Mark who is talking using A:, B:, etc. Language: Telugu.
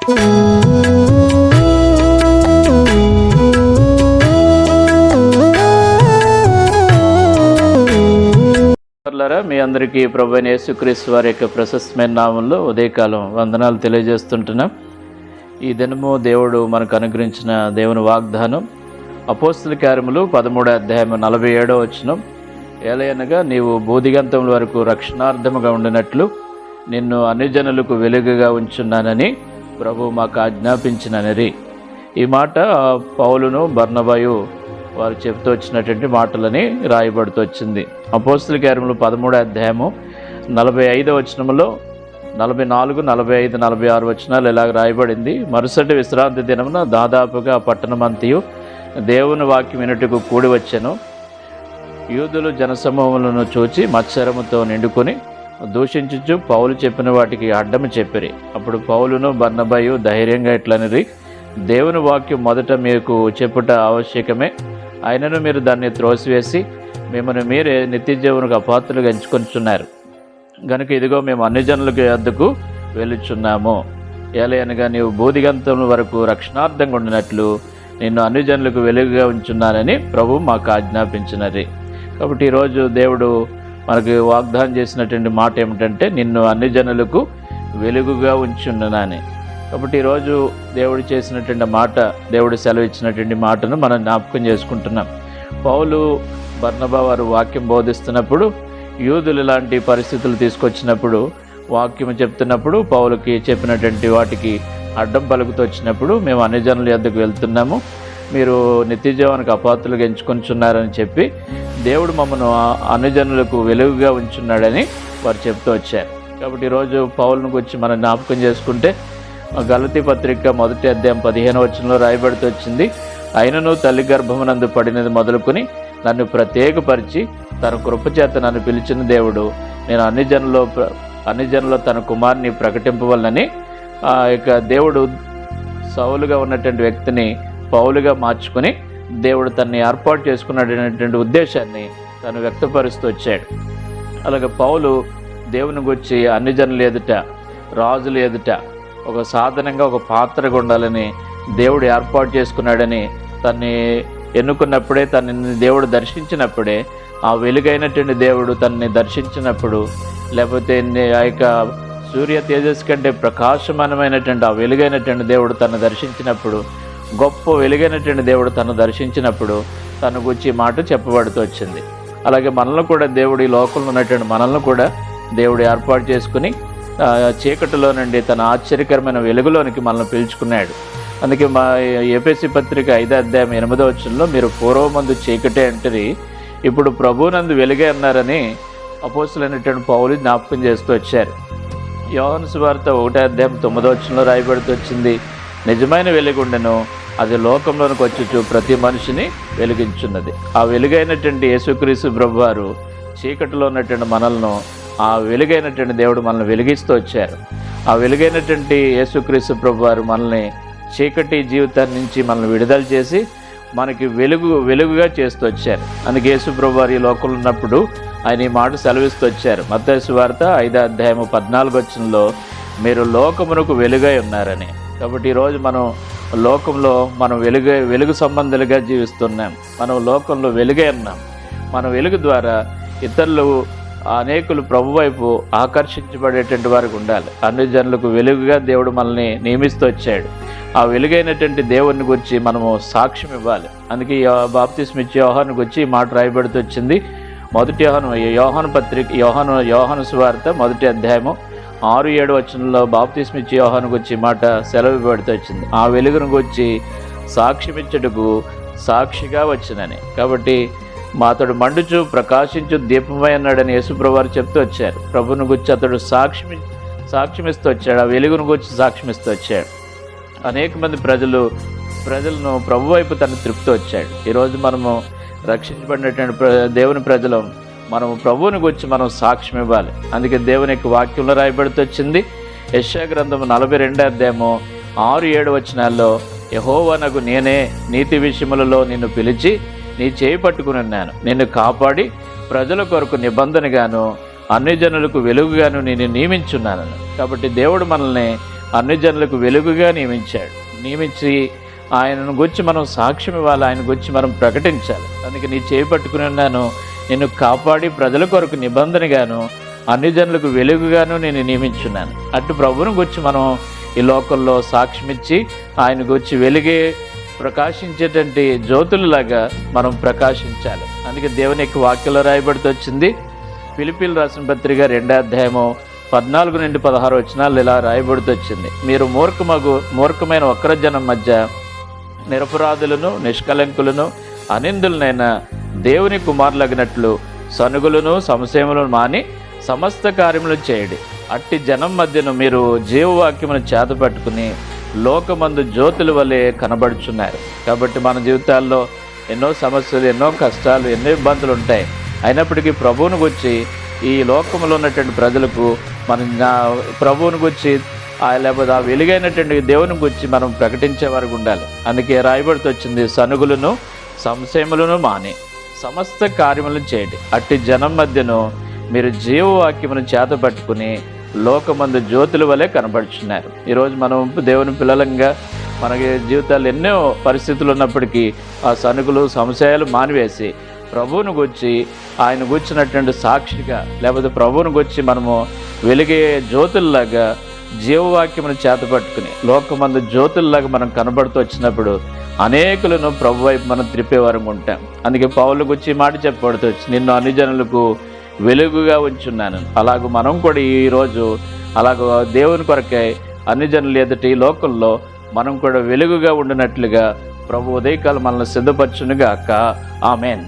A: మీ అందరికీ ప్రభువైన యేసుక్రీస్తు వారి యొక్క ప్రశస్తమైన నామంలో ఉదయకాలం వందనాలు తెలియజేస్తుంటున్నాం. ఈ దినము దేవుడు మనకు అనుగ్రహించిన దేవుని వాగ్దానం అపోస్తల కార్యములు 13వ అధ్యాయం 47వ వచనం. ఏలయనగా నీవు భూదిగంతముల వరకు రక్షణార్థముగా ఉండినట్లు నిన్ను అన్ని జనులకు వెలుగుగా ఉంచున్నానని ప్రభు మాకు ఆజ్ఞాపించినని. ఈ మాట పౌలును బర్నబాయు వారు చెబుతూ వచ్చినటువంటి మాటలని రాయబడుతూ వచ్చింది. అపోస్తల కార్యములు 13వ అధ్యాయము 45వ వచనములో 44, 45, 46 వచనాలు ఇలాగ రాయబడింది. మరుసటి విశ్రాంతి దినమున దాదాపుగా పట్టణమంతయు దేవుని వాక్యం వినుటకు కూడి వచ్చెను. యూదులు జనసమూహములను చూచి మత్సరముతో నిండుకొని దూషించుచు పౌలు చెప్పిన వాటికి అడ్డము చెప్పిరి. అప్పుడు పౌలును బర్నబాయు ధైర్యంగా ఇట్లనిరి, దేవుని వాక్యం మొదట మీకు చెప్పుట ఆవశ్యకమే, అయినను మీరు దాన్ని త్రోసివేసి మిమ్మల్ని మీరే నిత్యజీవునికి అపాత్రులుగా ఎంచుకొనిచున్నారు. కనుక ఇదిగో మేము అన్ని జనులకు యొద్దకు వెళ్ళుచున్నాము. ఏలయనగా నీవు భూదిగంతముల వరకు రక్షణార్థంగా ఉండినట్లు నిన్ను అన్ని జనులకు వెలుగుగా ఉంచున్నానని ప్రభు మాకు ఆజ్ఞాపించినది. కాబట్టి ఈరోజు దేవుడు మనకు వాగ్దానం చేసినటువంటి మాట ఏమిటంటే నిన్ను అన్ని జనులకు వెలుగుగా ఉంచున్నానని. కాబట్టి ఈరోజు దేవుడు చేసినటువంటి మాట, దేవుడు సెలవు ఇచ్చినటువంటి మాటను మనం జ్ఞాపకం చేసుకుంటున్నాం. పౌలు బర్నబా వారు వాక్యం బోధిస్తున్నప్పుడు యూదులు ఇలాంటి పరిస్థితులు తీసుకొచ్చినప్పుడు వాక్యం చెప్తున్నప్పుడు పౌలుకి చెప్పినటువంటి వాటికి అడ్డం పలుకుతూ వచ్చినప్పుడు మేము అన్ని జనుల యొద్దకు వెళ్తున్నాము, మీరు నిత్యజీవానికి అపాత్రులుగా ఎంచుకొనిచున్నారని చెప్పి దేవుడు మమ్మను అన్ని జనులకు వెలుగుగా ఉంచున్నాడని వారు చెప్తూ వచ్చారు. కాబట్టి ఈరోజు పౌలును గురించి మనం జ్ఞాపకం చేసుకుంటే గలతీ పత్రిక 1వ అధ్యాయం 15వ వచనంలో రాయబడుతూ వచ్చింది, అయినను తల్లి గర్భమునందు పడినది మొదలుకొని నన్ను ప్రత్యేకపరిచి తన కృపచేత నన్ను పిలిచిన దేవుడు నేను అన్ని జనుల్లో తన కుమారుని ప్రకటింపవలనని దేవుడు సౌలుగా ఉన్నటువంటి వ్యక్తిని పౌలుగా మార్చుకుని దేవుడు తనని ఏర్పాటు చేసుకున్నటువంటి ఉద్దేశాన్ని తను వ్యక్తపరుస్తూ వచ్చాడు. అలాగే పౌలు దేవుని గురించి అన్ని జనుల ఎదుట, రాజుల ఎదుట ఒక సాధనంగా, ఒక పాత్రగా ఉండాలని దేవుడు ఏర్పాటు చేసుకున్నాడని, తన్ని ఎన్నుకున్నప్పుడే, తనని దేవుడు దర్శించినప్పుడే, ఆ వెలుగైనటువంటి దేవుడు తనని దర్శించినప్పుడు, లేకపోతే ఆ యొక్క సూర్య తేజస్సు కంటే ప్రకాశమానమైనటువంటి ఆ వెలుగైనటువంటి దేవుడు తను దర్శించినప్పుడు, గొప్ప వెలుగైనటువంటి దేవుడు తను దర్శించినప్పుడు తన గురించి మాట చెప్పబడుతూ వచ్చింది. అలాగే మనల్ని కూడా దేవుడు, ఈ లోకంలో ఉన్నటువంటి మనల్ని కూడా దేవుడు ఏర్పాటు చేసుకుని చీకటిలో నుండి తన ఆశ్చర్యకరమైన వెలుగులోనికి మనల్ని పిలుచుకున్నాడు. అందుకే మా ఎఫెసీ పత్రిక 5వ అధ్యాయం 8వ వచనంలో మీరు పూర్వమందు చీకటే అంటరి, ఇప్పుడు ప్రభువునందు వెలుగే అన్నారని అపోస్తలుడైనటువంటి పౌలు జ్ఞాపకం చేస్తూ వచ్చారు. యోహాను సువార్త 1వ అధ్యాయం 9వ వచనంలో రాయబడుతూ వచ్చింది, నిజమైన వెలుగుండెను, అది లోకంలోనికి వచ్చుచు ప్రతి మనిషిని వెలిగించున్నది. ఆ వెలుగైనటువంటి యేసుక్రీస్తు ప్రభువారు చీకటిలో ఉన్నటువంటి మనల్ని ఆ వెలుగైనటువంటి దేవుడు మనల్ని వెలిగిస్తూ వచ్చారు. ఆ వెలుగైనటువంటి యేసుక్రీస్తు ప్రభువారు మనల్ని చీకటి జీవితాన్ని నుంచి మనల్ని విడుదల చేసి మనకి వెలుగుగా చేస్తూ వచ్చారు. అందుకే యేసు ప్రభువారు ఈ లోకంలో ఉన్నప్పుడు ఆయన ఈ మాట సెలవిస్తూ వచ్చారు. మత్తయి సువార్త 5వ అధ్యాయం 14వ వచనంలో మీరు లోకమునకు వెలుగై ఉన్నారని. కాబట్టి ఈరోజు మనం లోకంలో మనం వెలుగు సంబంధులుగా జీవిస్తున్నాం. మనం లోకంలో వెలుగై ఉన్నాం. మన వెలుగు ద్వారా ఇతరులు, అనేకులు ప్రభు వైపు ఆకర్షించబడేటువంటి వారికి ఉండాలి. అన్ని జనులకు వెలుగుగా దేవుడు మనల్ని నియమిస్తూ వచ్చాడు. ఆ వెలుగైనటువంటి దేవుని గురించి మనము సాక్ష్యం ఇవ్వాలి. అందుకే బాప్తిస్మ ఇచ్చే యోహాను గురించి ఈ మాట రాయబడుతూ వచ్చింది. యోహాను సువార్త 1వ అధ్యాయము 6-7 వచనంలో బాప్తిస్మ ఇచ్చే యోహాను గురించి మాట సెలవు ఇవ్వబడుతూ వచ్చింది. ఆ వెలుగును గురించి సాక్ష్యమిచ్చుటకు సాక్షిగా వచ్చినని. కాబట్టి అతడు మండుచు ప్రకాశించు దీపమై అన్నాడని యేసుప్రభువారు చెప్తూ వచ్చారు. ప్రభువును గురించి అతడు సాక్ష్యమిస్తూ వచ్చాడు. ఆ వెలుగును గురించి సాక్ష్యమిస్తూ వచ్చాడు. అనేక మంది ప్రజలను ప్రభు వైపు తను త్రిప్తూ వచ్చాడు. ఈరోజు మనము రక్షించబడినటువంటి దేవుని ప్రజలు మనము ప్రభువుని గురించి మనం సాక్ష్యం ఇవ్వాలి. అందుకే దేవుని యొక్క వాక్యంలో రాయబడుతూ వచ్చింది. యెషయా గ్రంథము 42వ అధ్యాయము 6-7 వచనాల్లో యెహోవానగు నేనే నీతి విషయములలో నిన్ను పిలిచి నీ చేయి పట్టుకుని ఉన్నాను, నిన్ను కాపాడి ప్రజల కొరకు నిబంధనగాను అన్ని జనులకు వెలుగుగాను నేను నియమించున్నాను. కాబట్టి దేవుడు మనల్ని అన్ని జనులకు వెలుగుగా నియమించి ఆయనను గురించి మనం సాక్ష్యం ఇవ్వాలి, ఆయన గురించి మనం ప్రకటించాలి. అందుకే నీ చేయి పట్టుకుని ఉన్నాను, నిన్ను కాపాడి ప్రజల కొరకు నిబంధనగాను అన్ని జనులకు వెలుగుగాను నేను నియమించున్నాను. అటు ప్రభువును గురించి మనం ఈ లోకంలో సాక్ష్యమిచ్చి ఆయన గురించి వెలిగే ప్రకాశించేటువంటి జ్యోతులలాగా మనం ప్రకాశించాలి. అందుకే దేవుని యొక్క వాక్యంలో రాయబడుతూ వచ్చింది. ఫిలిప్పీయులకు రాసిన పత్రిక 2వ అధ్యాయము 14 నుండి 16 వచనాలు ఇలా రాయబడుతూ వచ్చింది. మీరు మూర్ఖమైన వక్రజనం మధ్య నిరపరాధులను, నిష్కలంకులను, అనిందులనైన దేవుని కుమారులగినట్లు సనుగులను, సంశయములను మాని సమస్త కార్యములు చేయడి. అట్టి జనం మధ్యను మీరు జీవవాక్యమును చేతపట్టుకుని లోకమందు జ్యోతుల వలె కనబడుచున్నారు. కాబట్టి మన జీవితాల్లో ఎన్నో సమస్యలు, ఎన్నో కష్టాలు, ఎన్నో ఇబ్బందులు ఉంటాయి. అయినప్పటికీ ప్రభువును గురించి ఈ లోకంలో ఉన్నటువంటి ప్రజలకు మనం ప్రభువును గురించి లేకపోతే ఆ వెలుగైనటువంటి దేవుని గురించి మనం ప్రకటించే వరకు ఉండాలి. అందుకే రాయబడుతూ వచ్చింది, సనుగులను, సంశయములను మాని సమస్త కార్యములను చేయండి. అట్టి జనం మధ్యను మీరు జీవవాక్యమును చేతపట్టుకుని లోకమందు జ్యోతుల వలె కనబడుచున్నారు. ఈరోజు మనం దేవుని పిల్లలంగా మనకి జీవితాలు ఎన్నో పరిస్థితులు ఉన్నప్పటికీ ఆ సనుగులు, సంశయాలు మానివేసి ప్రభువును గురించి ఆయన కూర్చున్నటువంటి సాక్షిగా లేకపోతే ప్రభువును గురించి మనము వెలిగే జ్యోతుల్లాగా జీవవాక్యమును చేతపట్టుకుని లోకమందు జ్యోతుల్లాగా మనం కనబడుతూ వచ్చినప్పుడు అనేకులను ప్రభు వైపు మనం త్రిప్పేవారు ఉంటాం. అందుకే పౌలు గురించి మాట చెప్పబడుతూ వచ్చి, నిన్ను అన్ని జనులకు వెలుగుగా ఉంచున్నాను. అలాగూ మనం కూడా ఈరోజు అలాగ దేవుని కొరకై అన్ని జనులు ఎదుటి ఈ లోకంలో మనం కూడా వెలుగుగా ఉండినట్లుగా ప్రభు ఉదయకాలం మనల్ని సిద్ధపరచునుగాక. ఆమేన్.